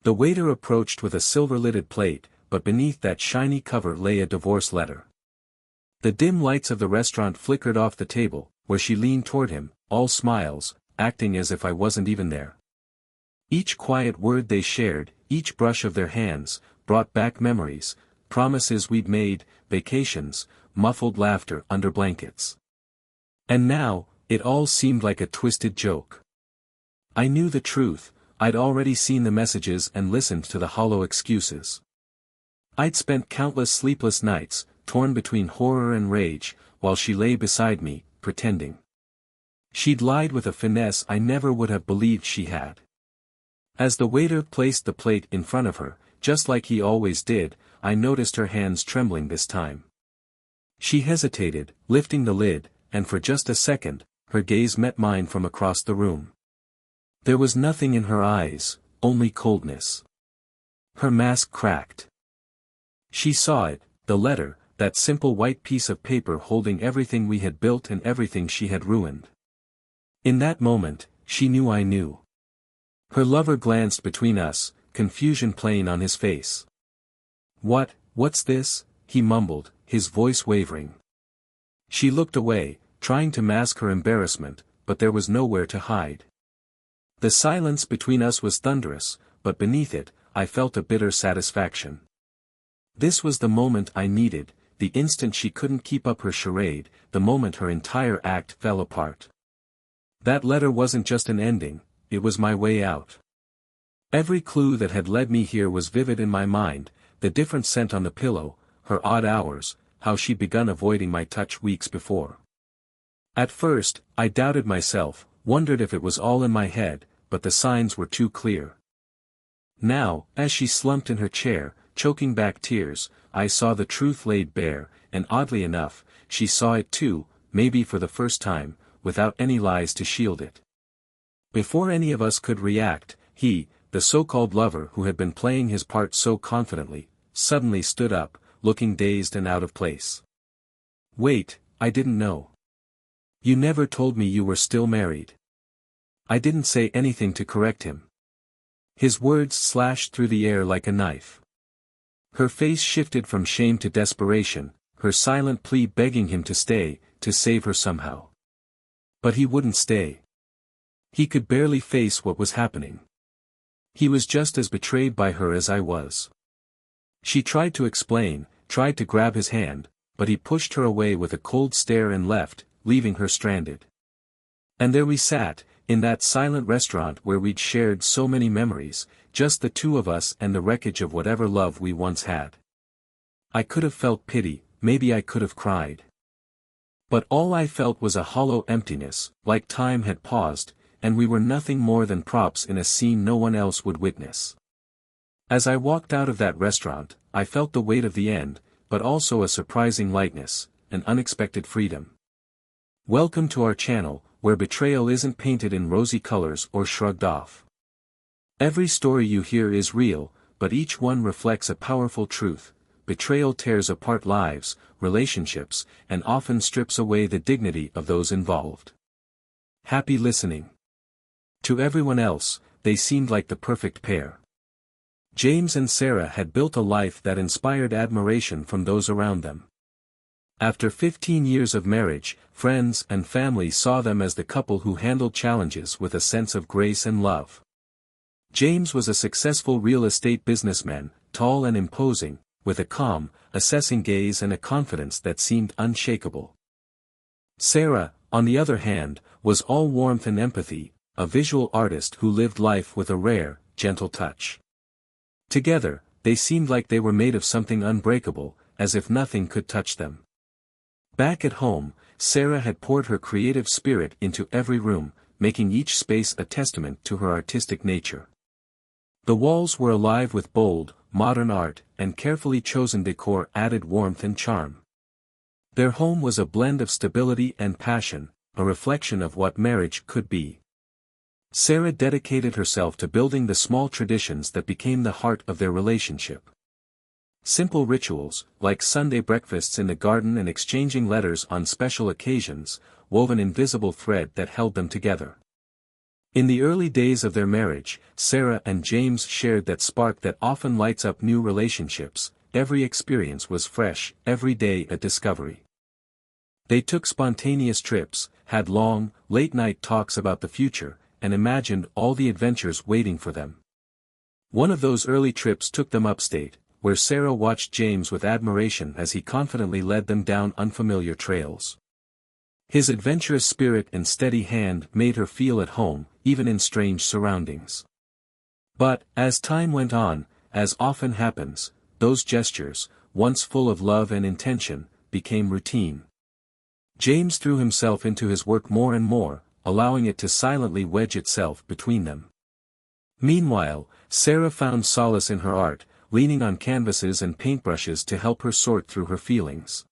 The waiter approached with a silver-lidded plate, but beneath that shiny cover lay a divorce letter. The dim lights of the restaurant flickered off the table, where she leaned toward him, all smiles, acting as if I wasn't even there. Each quiet word they shared, each brush of their hands, brought back memories, promises we'd made, vacations, muffled laughter under blankets. And now, it all seemed like a twisted joke. I knew the truth, I'd already seen the messages and listened to the hollow excuses. I'd spent countless sleepless nights, torn between horror and rage, while she lay beside me, pretending. She'd lied with a finesse I never would have believed she had. As the waiter placed the plate in front of her, just like he always did, I noticed her hands trembling this time. She hesitated, lifting the lid, and for just a second, her gaze met mine from across the room. There was nothing in her eyes, only coldness. Her mask cracked. She saw it, the letter, that simple white piece of paper holding everything we had built and everything she had ruined. In that moment, she knew I knew. Her lover glanced between us, confusion plain on his face. What's this?" he mumbled, his voice wavering. She looked away, trying to mask her embarrassment, but there was nowhere to hide. The silence between us was thunderous, but beneath it, I felt a bitter satisfaction. This was the moment I needed, the instant she couldn't keep up her charade, the moment her entire act fell apart. That letter wasn't just an ending, it was my way out. Every clue that had led me here was vivid in my mind, the different scent on the pillow, her odd hours, how she'd begun avoiding my touch weeks before. At first, I doubted myself, wondered if it was all in my head, but the signs were too clear. Now, as she slumped in her chair, choking back tears, I saw the truth laid bare, and oddly enough, she saw it too, maybe for the first time, without any lies to shield it. Before any of us could react, he, the so-called lover who had been playing his part so confidently, suddenly stood up, looking dazed and out of place. "Wait, I didn't know. You never told me you were still married." I didn't say anything to correct him. His words slashed through the air like a knife. Her face shifted from shame to desperation, her silent plea begging him to stay, to save her somehow. But he wouldn't stay. He could barely face what was happening. He was just as betrayed by her as I was. She tried to explain, tried to grab his hand, but he pushed her away with a cold stare and left, leaving her stranded. And there we sat, in that silent restaurant where we'd shared so many memories, just the two of us and the wreckage of whatever love we once had. I could have felt pity, maybe I could have cried. But all I felt was a hollow emptiness, like time had paused, and we were nothing more than props in a scene no one else would witness. As I walked out of that restaurant, I felt the weight of the end, but also a surprising lightness, an unexpected freedom. Welcome to our channel, where betrayal isn't painted in rosy colors or shrugged off. Every story you hear is real, but each one reflects a powerful truth. Betrayal tears apart lives, relationships, and often strips away the dignity of those involved. Happy listening. To everyone else, they seemed like the perfect pair. James and Sarah had built a life that inspired admiration from those around them. After 15 years of marriage, friends and family saw them as the couple who handled challenges with a sense of grace and love. James was a successful real estate businessman, tall and imposing, with a calm, assessing gaze and a confidence that seemed unshakable. Sarah, on the other hand, was all warmth and empathy, a visual artist who lived life with a rare, gentle touch. Together, they seemed like they were made of something unbreakable, as if nothing could touch them. Back at home, Sarah had poured her creative spirit into every room, making each space a testament to her artistic nature. The walls were alive with bold, modern art, and carefully chosen decor added warmth and charm. Their home was a blend of stability and passion, a reflection of what marriage could be. Sarah dedicated herself to building the small traditions that became the heart of their relationship. Simple rituals, like Sunday breakfasts in the garden and exchanging letters on special occasions, wove an invisible thread that held them together. In the early days of their marriage, Sarah and James shared that spark that often lights up new relationships. Every experience was fresh, every day a discovery. They took spontaneous trips, had long, late-night talks about the future, and imagined all the adventures waiting for them. One of those early trips took them upstate, where Sarah watched James with admiration as he confidently led them down unfamiliar trails. His adventurous spirit and steady hand made her feel at home, even in strange surroundings. But, as time went on, as often happens, those gestures, once full of love and intention, became routine. James threw himself into his work more and more, allowing it to silently wedge itself between them. Meanwhile, Sarah found solace in her art, leaning on canvases and paintbrushes to help her sort through her feelings.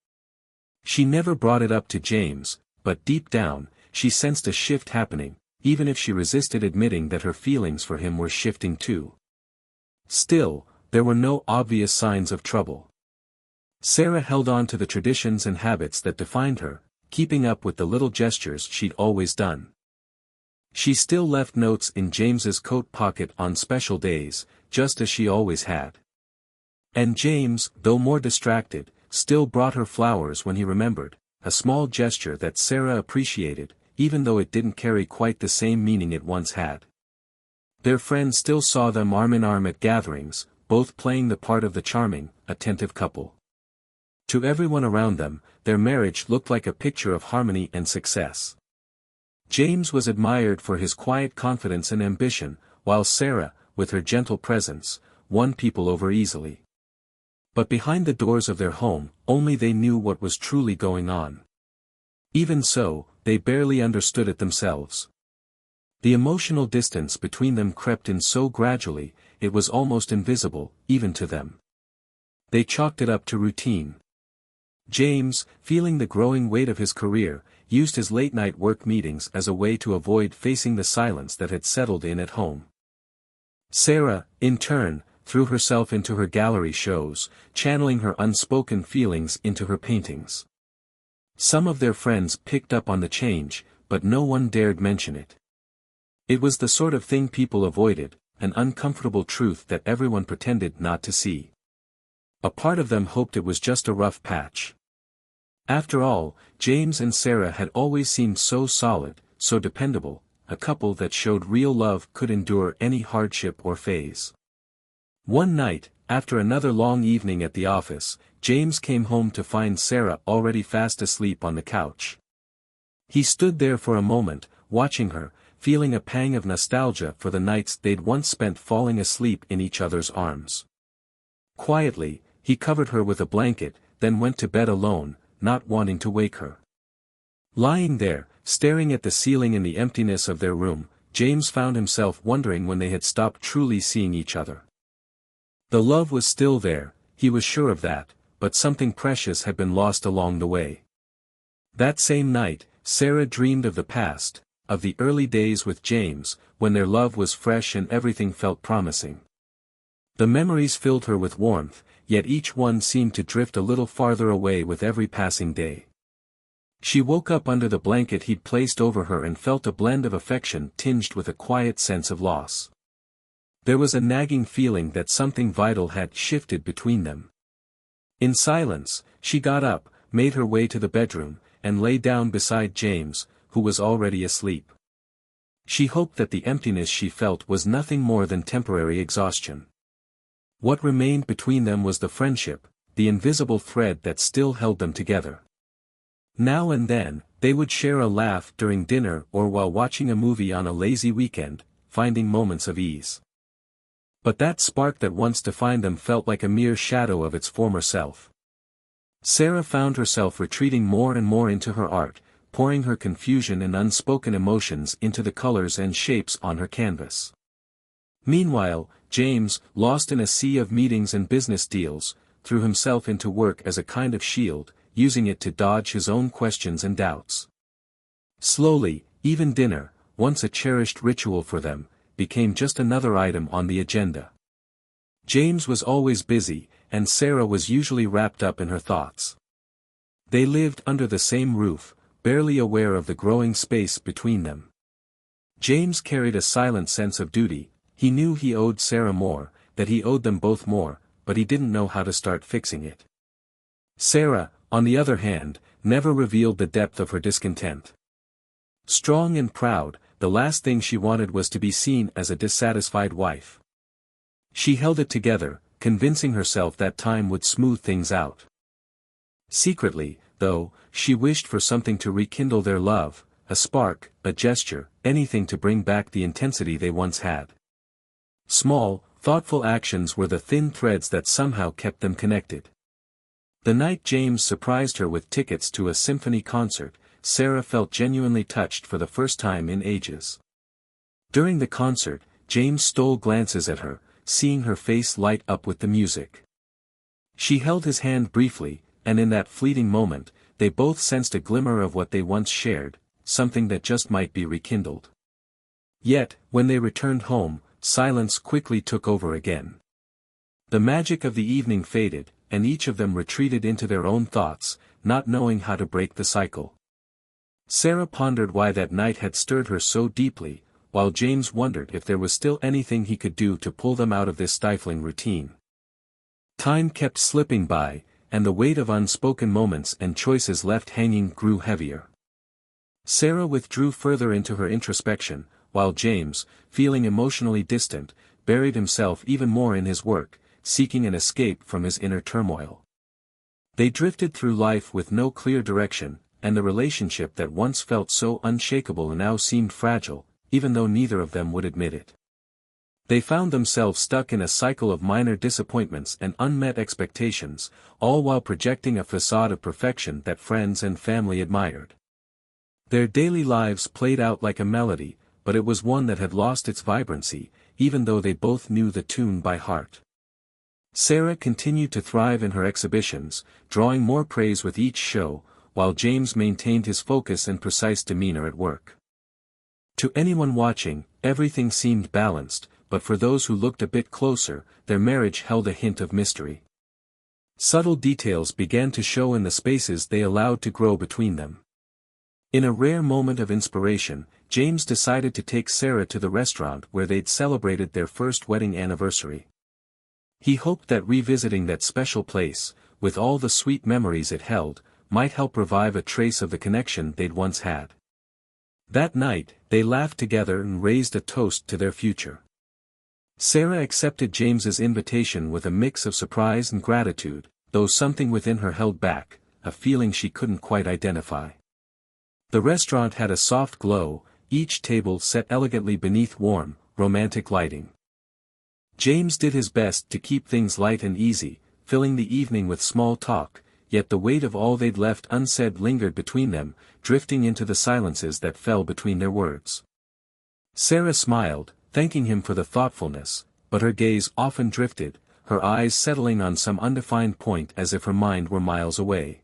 She never brought it up to James, but deep down, she sensed a shift happening, even if she resisted admitting that her feelings for him were shifting too. Still, there were no obvious signs of trouble. Sarah held on to the traditions and habits that defined her, keeping up with the little gestures she'd always done. She still left notes in James's coat pocket on special days, just as she always had. And James, though more distracted, still brought her flowers when he remembered, a small gesture that Sarah appreciated, even though it didn't carry quite the same meaning it once had. Their friends still saw them arm in arm at gatherings, both playing the part of the charming, attentive couple. To everyone around them, their marriage looked like a picture of harmony and success. James was admired for his quiet confidence and ambition, while Sarah, with her gentle presence, won people over easily. But behind the doors of their home, only they knew what was truly going on. Even so, they barely understood it themselves. The emotional distance between them crept in so gradually, it was almost invisible, even to them. They chalked it up to routine. James, feeling the growing weight of his career, used his late-night work meetings as a way to avoid facing the silence that had settled in at home. Sarah, in turn, threw herself into her gallery shows, channeling her unspoken feelings into her paintings. Some of their friends picked up on the change, but no one dared mention it. It was the sort of thing people avoided, an uncomfortable truth that everyone pretended not to see. A part of them hoped it was just a rough patch. After all, James and Sarah had always seemed so solid, so dependable, a couple that showed real love could endure any hardship or phase. One night, after another long evening at the office, James came home to find Sarah already fast asleep on the couch. He stood there for a moment, watching her, feeling a pang of nostalgia for the nights they'd once spent falling asleep in each other's arms. Quietly, he covered her with a blanket, then went to bed alone, not wanting to wake her. Lying there, staring at the ceiling in the emptiness of their room, James found himself wondering when they had stopped truly seeing each other. The love was still there, he was sure of that, but something precious had been lost along the way. That same night, Sarah dreamed of the past, of the early days with James, when their love was fresh and everything felt promising. The memories filled her with warmth, yet each one seemed to drift a little farther away with every passing day. She woke up under the blanket he'd placed over her and felt a blend of affection tinged with a quiet sense of loss. There was a nagging feeling that something vital had shifted between them. In silence, she got up, made her way to the bedroom, and lay down beside James, who was already asleep. She hoped that the emptiness she felt was nothing more than temporary exhaustion. What remained between them was the friendship, the invisible thread that still held them together. Now and then, they would share a laugh during dinner or while watching a movie on a lazy weekend, finding moments of ease. But that spark that once defined them felt like a mere shadow of its former self. Sarah found herself retreating more and more into her art, pouring her confusion and unspoken emotions into the colors and shapes on her canvas. Meanwhile, James, lost in a sea of meetings and business deals, threw himself into work as a kind of shield, using it to dodge his own questions and doubts. Slowly, even dinner, once a cherished ritual for them, became just another item on the agenda. James was always busy, and Sarah was usually wrapped up in her thoughts. They lived under the same roof, barely aware of the growing space between them. James carried a silent sense of duty. He knew he owed Sarah more, that he owed them both more, but he didn't know how to start fixing it. Sarah, on the other hand, never revealed the depth of her discontent. Strong and proud, the last thing she wanted was to be seen as a dissatisfied wife. She held it together, convincing herself that time would smooth things out. Secretly, though, she wished for something to rekindle their love, a spark, a gesture, anything to bring back the intensity they once had. Small, thoughtful actions were the thin threads that somehow kept them connected. The night James surprised her with tickets to a symphony concert, Sarah felt genuinely touched for the first time in ages. During the concert, James stole glances at her, seeing her face light up with the music. She held his hand briefly, and in that fleeting moment, they both sensed a glimmer of what they once shared, something that just might be rekindled. Yet, when they returned home, silence quickly took over again. The magic of the evening faded, and each of them retreated into their own thoughts, not knowing how to break the cycle. Sarah pondered why that night had stirred her so deeply, while James wondered if there was still anything he could do to pull them out of this stifling routine. Time kept slipping by, and the weight of unspoken moments and choices left hanging grew heavier. Sarah withdrew further into her introspection, while James, feeling emotionally distant, buried himself even more in his work, seeking an escape from his inner turmoil. They drifted through life with no clear direction, and the relationship that once felt so unshakable now seemed fragile, even though neither of them would admit it. They found themselves stuck in a cycle of minor disappointments and unmet expectations, all while projecting a facade of perfection that friends and family admired. Their daily lives played out like a melody, but it was one that had lost its vibrancy, even though they both knew the tune by heart. Sarah continued to thrive in her exhibitions, drawing more praise with each show, while James maintained his focus and precise demeanor at work. To anyone watching, everything seemed balanced, but for those who looked a bit closer, their marriage held a hint of mystery. Subtle details began to show in the spaces they allowed to grow between them. In a rare moment of inspiration, James decided to take Sarah to the restaurant where they'd celebrated their first wedding anniversary. He hoped that revisiting that special place, with all the sweet memories it held, might help revive a trace of the connection they'd once had. That night, they laughed together and raised a toast to their future. Sarah accepted James's invitation with a mix of surprise and gratitude, though something within her held back, a feeling she couldn't quite identify. The restaurant had a soft glow, each table set elegantly beneath warm, romantic lighting. James did his best to keep things light and easy, filling the evening with small talk, yet the weight of all they'd left unsaid lingered between them, drifting into the silences that fell between their words. Sarah smiled, thanking him for the thoughtfulness, but her gaze often drifted, her eyes settling on some undefined point as if her mind were miles away.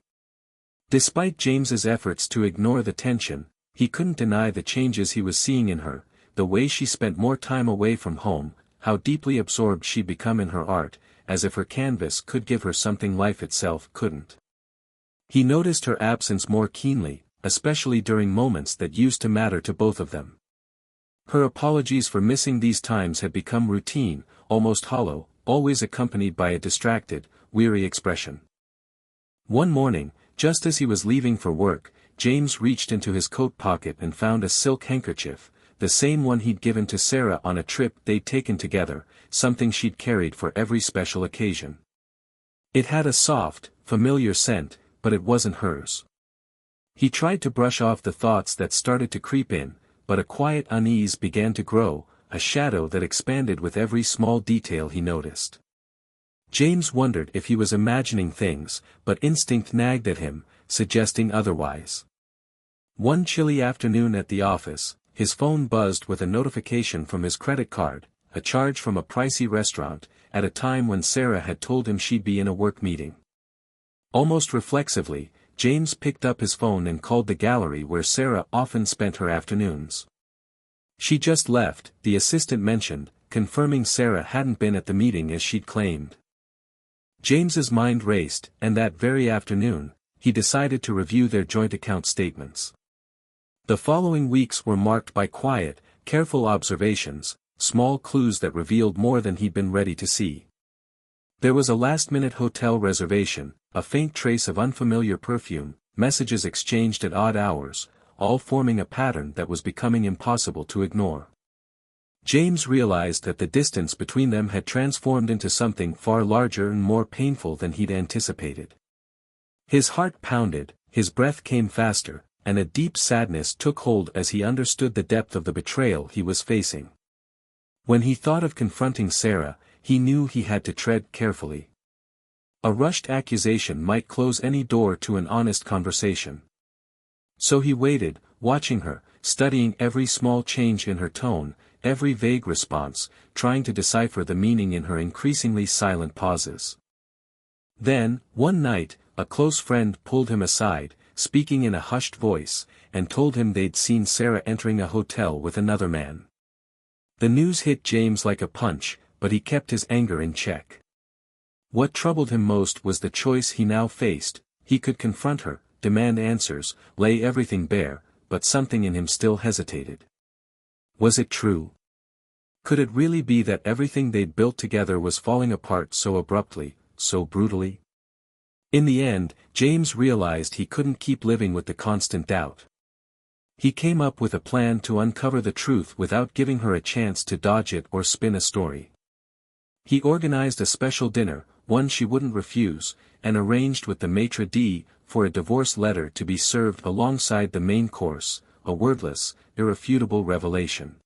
Despite James's efforts to ignore the tension, he couldn't deny the changes he was seeing in her, the way she spent more time away from home, how deeply absorbed she'd become in her art, as if her canvas could give her something life itself couldn't. He noticed her absence more keenly, especially during moments that used to matter to both of them. Her apologies for missing these times had become routine, almost hollow, always accompanied by a distracted, weary expression. One morning, just as he was leaving for work, James reached into his coat pocket and found a silk handkerchief, the same one he'd given to Sarah on a trip they'd taken together, something she'd carried for every special occasion. It had a soft, familiar scent, but it wasn't hers. He tried to brush off the thoughts that started to creep in, but a quiet unease began to grow, a shadow that expanded with every small detail he noticed. James wondered if he was imagining things, but instinct nagged at him, suggesting otherwise. One chilly afternoon at the office, his phone buzzed with a notification from his credit card, a charge from a pricey restaurant, at a time when Sarah had told him she'd be in a work meeting. Almost reflexively, James picked up his phone and called the gallery where Sarah often spent her afternoons. She just left, the assistant mentioned, confirming Sarah hadn't been at the meeting as she'd claimed. James's mind raced, and that very afternoon, he decided to review their joint account statements. The following weeks were marked by quiet, careful observations, small clues that revealed more than he'd been ready to see. There was a last-minute hotel reservation, a faint trace of unfamiliar perfume, messages exchanged at odd hours, all forming a pattern that was becoming impossible to ignore. James realized that the distance between them had transformed into something far larger and more painful than he'd anticipated. His heart pounded, his breath came faster, and a deep sadness took hold as he understood the depth of the betrayal he was facing. When he thought of confronting Sarah, he knew he had to tread carefully. A rushed accusation might close any door to an honest conversation. So he waited, watching her, studying every small change in her tone, every vague response, trying to decipher the meaning in her increasingly silent pauses. Then, one night, a close friend pulled him aside, speaking in a hushed voice, and told him they'd seen Sarah entering a hotel with another man. The news hit James like a punch, but he kept his anger in check. What troubled him most was the choice he now faced. He could confront her, demand answers, lay everything bare, but something in him still hesitated. Was it true? Could it really be that everything they'd built together was falling apart so abruptly, so brutally? In the end, James realized he couldn't keep living with the constant doubt. He came up with a plan to uncover the truth without giving her a chance to dodge it or spin a story. He organized a special dinner, one she wouldn't refuse, and arranged with the maitre d' for a divorce letter to be served alongside the main course, a wordless, irrefutable revelation.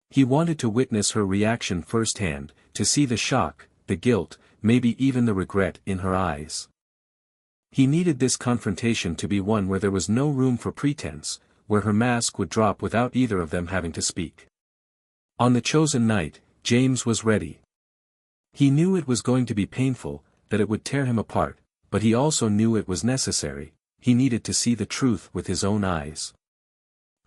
He wanted to witness her reaction firsthand, to see the shock, the guilt, maybe even the regret in her eyes. He needed this confrontation to be one where there was no room for pretense, where her mask would drop without either of them having to speak. On the chosen night, James was ready. He knew it was going to be painful, that it would tear him apart, but he also knew it was necessary. He needed to see the truth with his own eyes.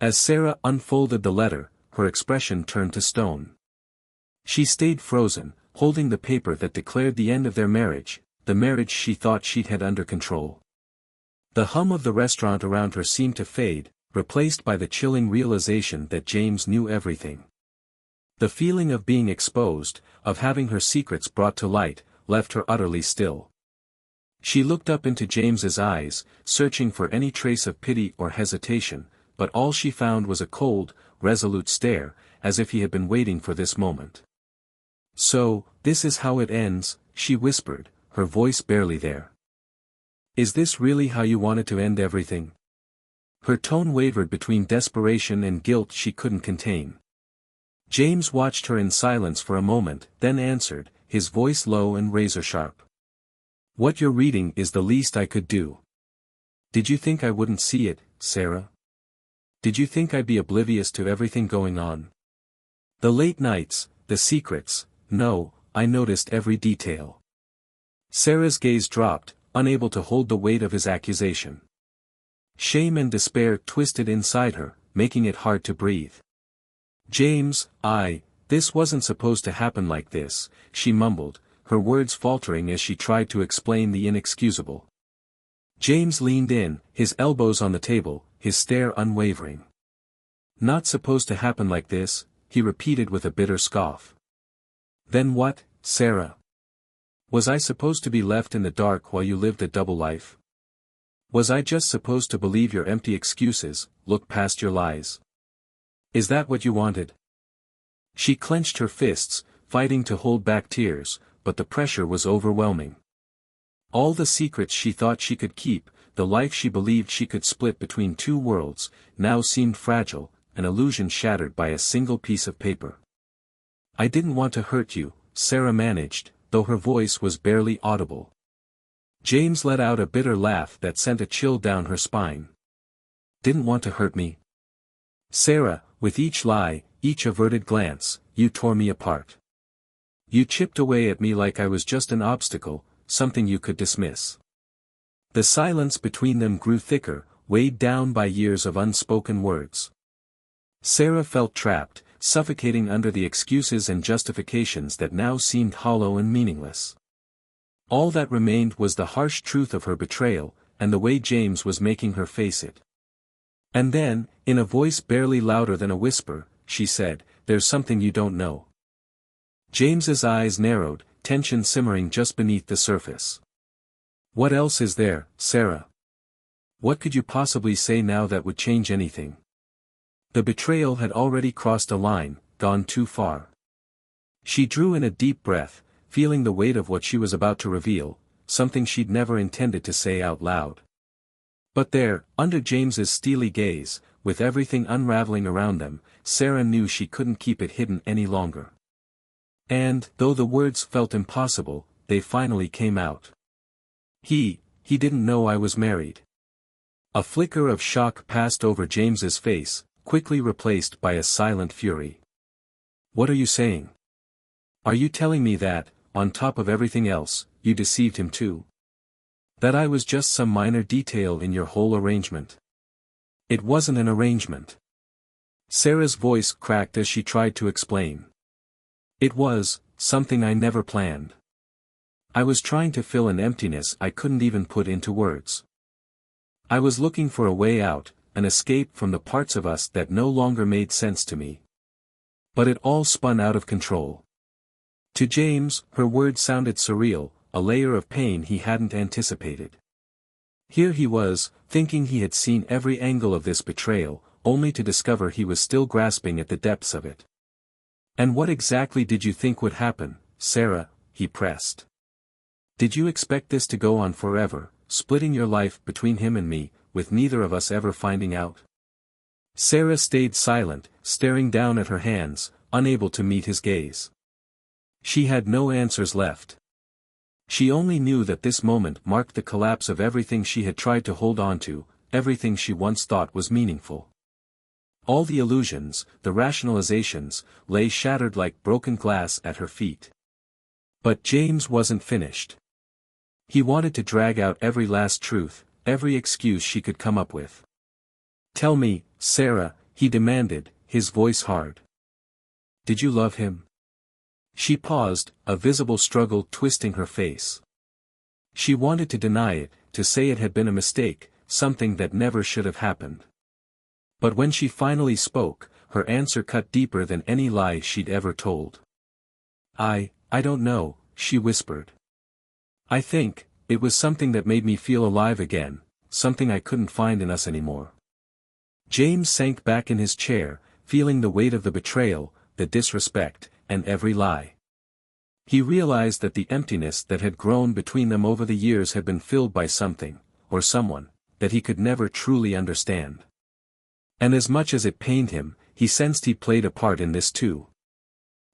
As Sarah unfolded the letter, her expression turned to stone. She stayed frozen, holding the paper that declared the end of their marriage, the marriage she thought she'd had under control. The hum of the restaurant around her seemed to fade, replaced by the chilling realization that James knew everything. The feeling of being exposed, of having her secrets brought to light, left her utterly still. She looked up into James's eyes, searching for any trace of pity or hesitation, but all she found was a cold, resolute stare, as if he had been waiting for this moment. "So, this is how it ends," she whispered, her voice barely there. "Is this really how you wanted to end everything?" Her tone wavered between desperation and guilt she couldn't contain. James watched her in silence for a moment, then answered, his voice low and razor-sharp. "What you're reading is the least I could do. Did you think I wouldn't see it, Sarah? Did you think I'd be oblivious to everything going on? The late nights, the secrets, no, I noticed every detail." Sarah's gaze dropped, unable to hold the weight of his accusation. Shame and despair twisted inside her, making it hard to breathe. "James, this wasn't supposed to happen like this," she mumbled, her words faltering as she tried to explain the inexcusable. James leaned in, his elbows on the table, his stare unwavering. "Not supposed to happen like this," he repeated with a bitter scoff. "Then what, Sarah? Was I supposed to be left in the dark while you lived a double life? Was I just supposed to believe your empty excuses, look past your lies? Is that what you wanted?" She clenched her fists, fighting to hold back tears, but the pressure was overwhelming. All the secrets she thought she could keep, the life she believed she could split between two worlds, now seemed fragile, an illusion shattered by a single piece of paper. "I didn't want to hurt you," Sarah managed, though her voice was barely audible. James let out a bitter laugh that sent a chill down her spine. "Didn't want to hurt me? Sarah, with each lie, each averted glance, you tore me apart. You chipped away at me like I was just an obstacle, something you could dismiss." The silence between them grew thicker, weighed down by years of unspoken words. Sarah felt trapped, suffocating under the excuses and justifications that now seemed hollow and meaningless. All that remained was the harsh truth of her betrayal, and the way James was making her face it. And then, in a voice barely louder than a whisper, she said, "there's something you don't know." James's eyes narrowed, tension simmering just beneath the surface. "What else is there, Sarah? What could you possibly say now that would change anything?" The betrayal had already crossed a line, gone too far. She drew in a deep breath, feeling the weight of what she was about to reveal, something she'd never intended to say out loud. But there, under James's steely gaze, with everything unraveling around them, Sarah knew she couldn't keep it hidden any longer. And, though the words felt impossible, they finally came out. He didn't know I was married." A flicker of shock passed over James's face, quickly replaced by a silent fury. "What are you saying? Are you telling me that, on top of everything else, you deceived him too? That I was just some minor detail in your whole arrangement?" "It wasn't an arrangement." Sarah's voice cracked as she tried to explain. "It was something I never planned. I was trying to fill an emptiness I couldn't even put into words. I was looking for a way out, an escape from the parts of us that no longer made sense to me. But it all spun out of control." To James, her words sounded surreal, a layer of pain he hadn't anticipated. Here he was, thinking he had seen every angle of this betrayal, only to discover he was still grasping at the depths of it. "And what exactly did you think would happen, Sarah?" he pressed. "Did you expect this to go on forever, splitting your life between him and me, with neither of us ever finding out?" Sarah stayed silent, staring down at her hands, unable to meet his gaze. She had no answers left. She only knew that this moment marked the collapse of everything she had tried to hold on to, everything she once thought was meaningful. All the illusions, the rationalizations, lay shattered like broken glass at her feet. But James wasn't finished. He wanted to drag out every last truth, every excuse she could come up with. "Tell me, Sarah," he demanded, his voice hard. "Did you love him?" She paused, a visible struggle twisting her face. She wanted to deny it, to say it had been a mistake, something that never should have happened. But when she finally spoke, her answer cut deeper than any lie she'd ever told. I don't know," she whispered. "I think, it was something that made me feel alive again, something I couldn't find in us anymore." James sank back in his chair, feeling the weight of the betrayal, the disrespect, and every lie. He realized that the emptiness that had grown between them over the years had been filled by something, or someone, that he could never truly understand. And as much as it pained him, he sensed he played a part in this too.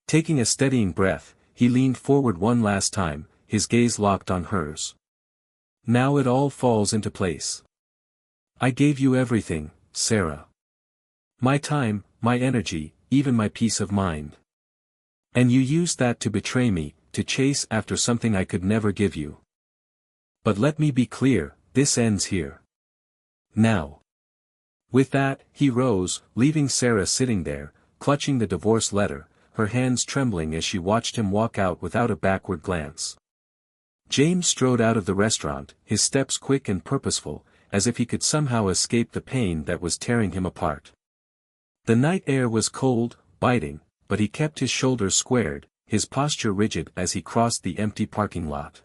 Taking a steadying breath, he leaned forward one last time, his gaze locked on hers. "Now it all falls into place. I gave you everything, Sarah. My time, my energy, even my peace of mind. And you used that to betray me, to chase after something I could never give you. But let me be clear, this ends here. Now." With that, he rose, leaving Sarah sitting there, clutching the divorce letter, her hands trembling as she watched him walk out without a backward glance. James strode out of the restaurant, his steps quick and purposeful, as if he could somehow escape the pain that was tearing him apart. The night air was cold, biting, but he kept his shoulders squared, his posture rigid as he crossed the empty parking lot.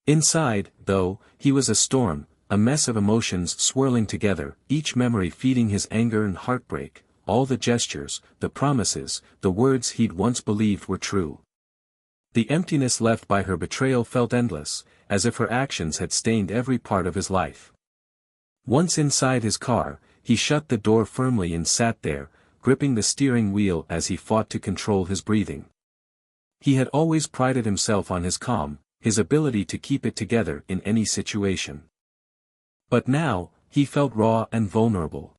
Inside, though, he was a storm, a mess of emotions swirling together, each memory feeding his anger and heartbreak, all the gestures, the promises, the words he'd once believed were true. The emptiness left by her betrayal felt endless, as if her actions had stained every part of his life. Once inside his car, he shut the door firmly and sat there, gripping the steering wheel as he fought to control his breathing. He had always prided himself on his calm, his ability to keep it together in any situation. But now, he felt raw and vulnerable.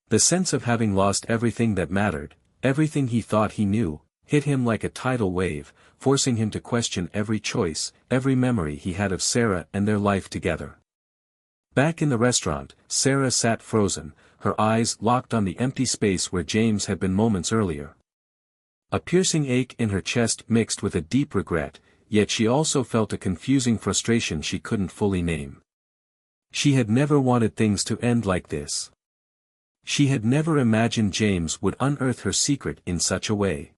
The sense of having lost everything that mattered, everything he thought he knew, hit him like a tidal wave, forcing him to question every choice, every memory he had of Sarah and their life together. Back in the restaurant, Sarah sat frozen, her eyes locked on the empty space where James had been moments earlier. A piercing ache in her chest mixed with a deep regret, yet she also felt a confusing frustration she couldn't fully name. She had never wanted things to end like this. She had never imagined James would unearth her secret in such a way.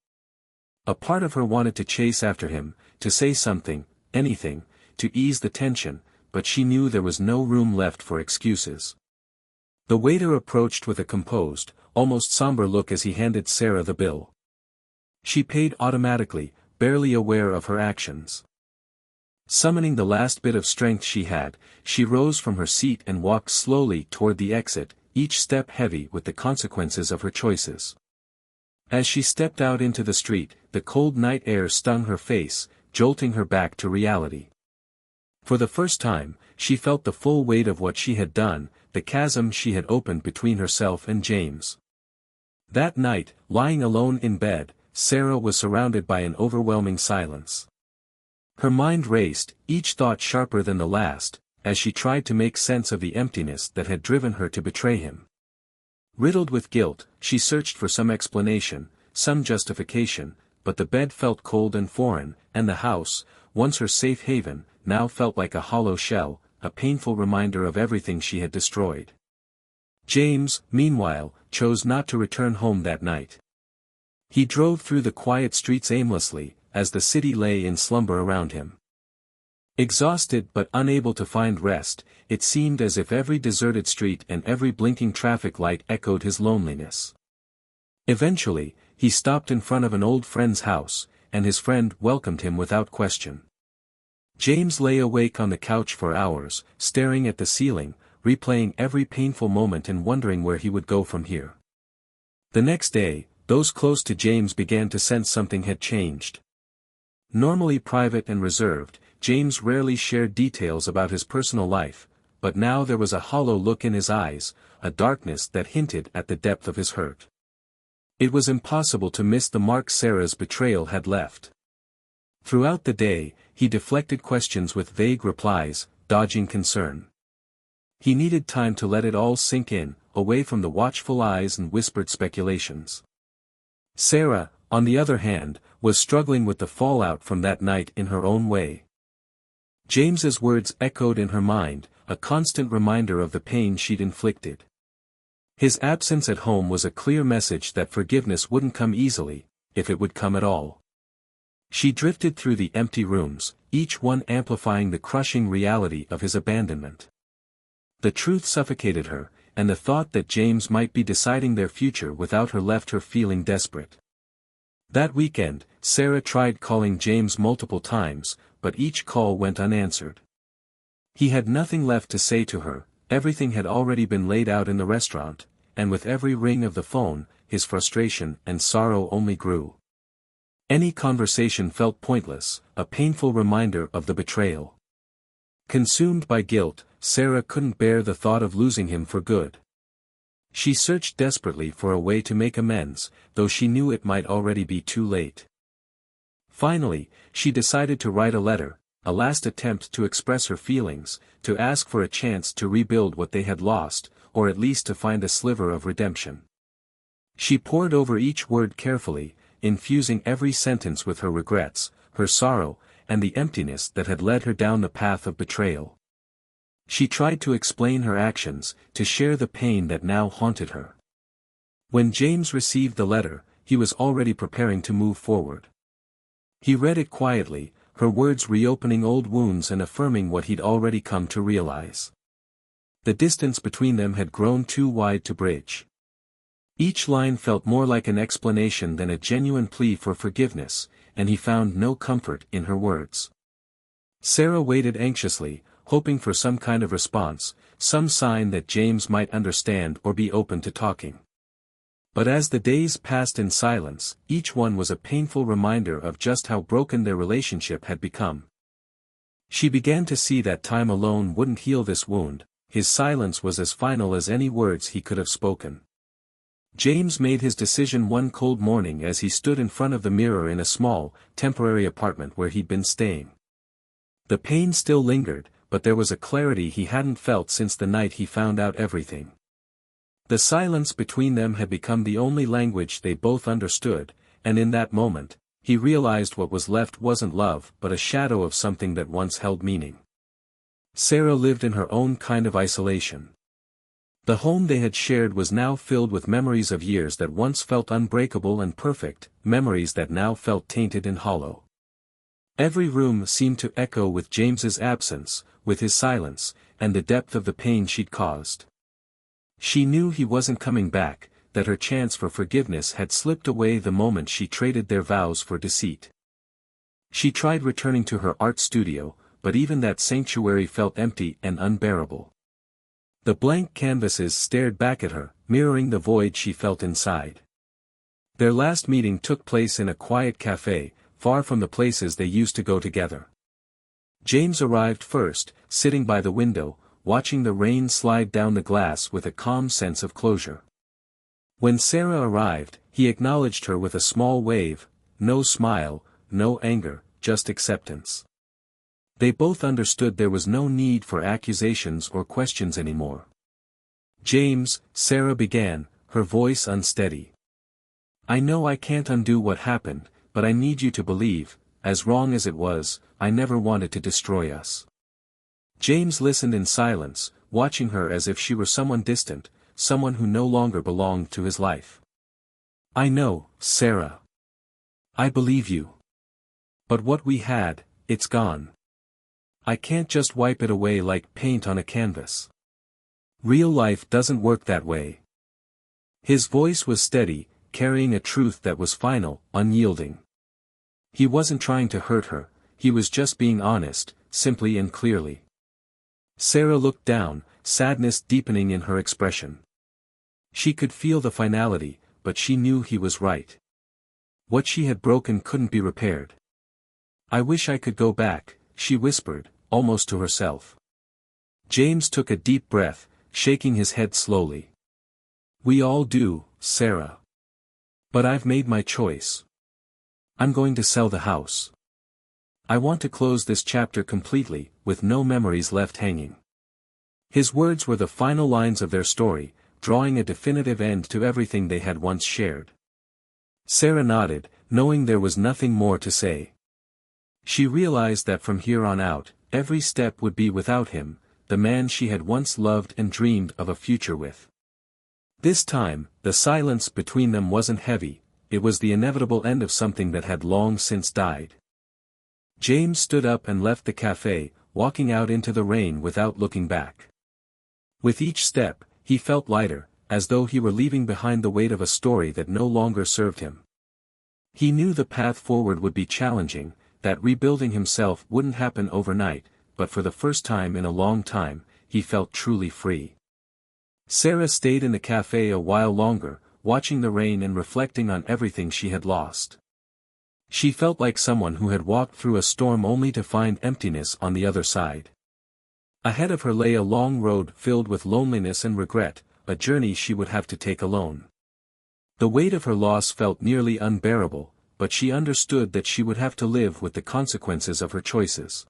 A part of her wanted to chase after him, to say something, anything, to ease the tension, but she knew there was no room left for excuses. The waiter approached with a composed, almost somber look as he handed Sarah the bill. She paid automatically, barely aware of her actions. Summoning the last bit of strength she had, she rose from her seat and walked slowly toward the exit, each step heavy with the consequences of her choices. As she stepped out into the street, the cold night air stung her face, jolting her back to reality. For the first time, she felt the full weight of what she had done, the chasm she had opened between herself and James. That night, lying alone in bed, Sarah was surrounded by an overwhelming silence. Her mind raced, each thought sharper than the last, as she tried to make sense of the emptiness that had driven her to betray him. Riddled with guilt, she searched for some explanation, some justification, but the bed felt cold and foreign, and the house, once her safe haven, now felt like a hollow shell, a painful reminder of everything she had destroyed. James, meanwhile, chose not to return home that night. He drove through the quiet streets aimlessly, as the city lay in slumber around him. Exhausted but unable to find rest, it seemed as if every deserted street and every blinking traffic light echoed his loneliness. Eventually, he stopped in front of an old friend's house, and his friend welcomed him without question. James lay awake on the couch for hours, staring at the ceiling, replaying every painful moment and wondering where he would go from here. The next day, those close to James began to sense something had changed. Normally private and reserved, James rarely shared details about his personal life, but now there was a hollow look in his eyes, a darkness that hinted at the depth of his hurt. It was impossible to miss the mark Sarah's betrayal had left. Throughout the day, he deflected questions with vague replies, dodging concern. He needed time to let it all sink in, away from the watchful eyes and whispered speculations. Sarah, on the other hand, was struggling with the fallout from that night in her own way. James's words echoed in her mind, a constant reminder of the pain she'd inflicted. His absence at home was a clear message that forgiveness wouldn't come easily, if it would come at all. She drifted through the empty rooms, each one amplifying the crushing reality of his abandonment. The truth suffocated her, and the thought that James might be deciding their future without her left her feeling desperate. That weekend, Sarah tried calling James multiple times, but each call went unanswered. He had nothing left to say to her, everything had already been laid out in the restaurant, and with every ring of the phone, his frustration and sorrow only grew. Any conversation felt pointless, a painful reminder of the betrayal. Consumed by guilt, Sarah couldn't bear the thought of losing him for good. She searched desperately for a way to make amends, though she knew it might already be too late. Finally, she decided to write a letter, a last attempt to express her feelings, to ask for a chance to rebuild what they had lost, or at least to find a sliver of redemption. She pored over each word carefully, infusing every sentence with her regrets, her sorrow, and the emptiness that had led her down the path of betrayal. She tried to explain her actions, to share the pain that now haunted her. When James received the letter, he was already preparing to move forward. He read it quietly, her words reopening old wounds and affirming what he'd already come to realize. The distance between them had grown too wide to bridge. Each line felt more like an explanation than a genuine plea for forgiveness, and he found no comfort in her words. Sarah waited anxiously, hoping for some kind of response, some sign that James might understand or be open to talking. But as the days passed in silence, each one was a painful reminder of just how broken their relationship had become. She began to see that time alone wouldn't heal this wound, his silence was as final as any words he could have spoken. James made his decision one cold morning as he stood in front of the mirror in a small, temporary apartment where he'd been staying. The pain still lingered, but there was a clarity he hadn't felt since the night he found out everything. The silence between them had become the only language they both understood, and in that moment, he realized what was left wasn't love but a shadow of something that once held meaning. Sarah lived in her own kind of isolation. The home they had shared was now filled with memories of years that once felt unbreakable and perfect, memories that now felt tainted and hollow. Every room seemed to echo with James's absence, with his silence, and the depth of the pain she'd caused. She knew he wasn't coming back, that her chance for forgiveness had slipped away the moment she traded their vows for deceit. She tried returning to her art studio, but even that sanctuary felt empty and unbearable. The blank canvases stared back at her, mirroring the void she felt inside. Their last meeting took place in a quiet cafe, far from the places they used to go together. James arrived first, sitting by the window, watching the rain slide down the glass with a calm sense of closure. When Sarah arrived, he acknowledged her with a small wave, no smile, no anger, just acceptance. They both understood there was no need for accusations or questions anymore. "James," Sarah began, her voice unsteady. "I know I can't undo what happened, but I need you to believe, as wrong as it was, I never wanted to destroy us." James listened in silence, watching her as if she were someone distant, someone who no longer belonged to his life. "I know, Sarah. I believe you. But what we had, it's gone. I can't just wipe it away like paint on a canvas. Real life doesn't work that way." His voice was steady, carrying a truth that was final, unyielding. He wasn't trying to hurt her, he was just being honest, simply and clearly. Sarah looked down, sadness deepening in her expression. She could feel the finality, but she knew he was right. What she had broken couldn't be repaired. "I wish I could go back," she whispered, almost to herself. James took a deep breath, shaking his head slowly. "We all do, Sarah. But I've made my choice. I'm going to sell the house. I want to close this chapter completely, with no memories left hanging." His words were the final lines of their story, drawing a definitive end to everything they had once shared. Sarah nodded, knowing there was nothing more to say. She realized that from here on out, every step would be without him, the man she had once loved and dreamed of a future with. This time, the silence between them wasn't heavy, it was the inevitable end of something that had long since died. James stood up and left the cafe, walking out into the rain without looking back. With each step, he felt lighter, as though he were leaving behind the weight of a story that no longer served him. He knew the path forward would be challenging, that rebuilding himself wouldn't happen overnight, but for the first time in a long time, he felt truly free. Sarah stayed in the cafe a while longer, watching the rain and reflecting on everything she had lost. She felt like someone who had walked through a storm only to find emptiness on the other side. Ahead of her lay a long road filled with loneliness and regret, a journey she would have to take alone. The weight of her loss felt nearly unbearable, but she understood that she would have to live with the consequences of her choices.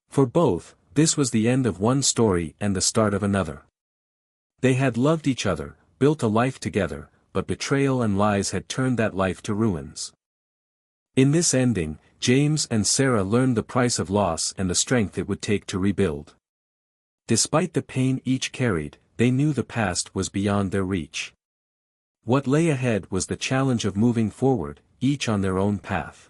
For both, this was the end of one story and the start of another. They had loved each other, built a life together, but betrayal and lies had turned that life to ruins. In this ending, James and Sarah learned the price of loss and the strength it would take to rebuild. Despite the pain each carried, they knew the past was beyond their reach. What lay ahead was the challenge of moving forward, each on their own path.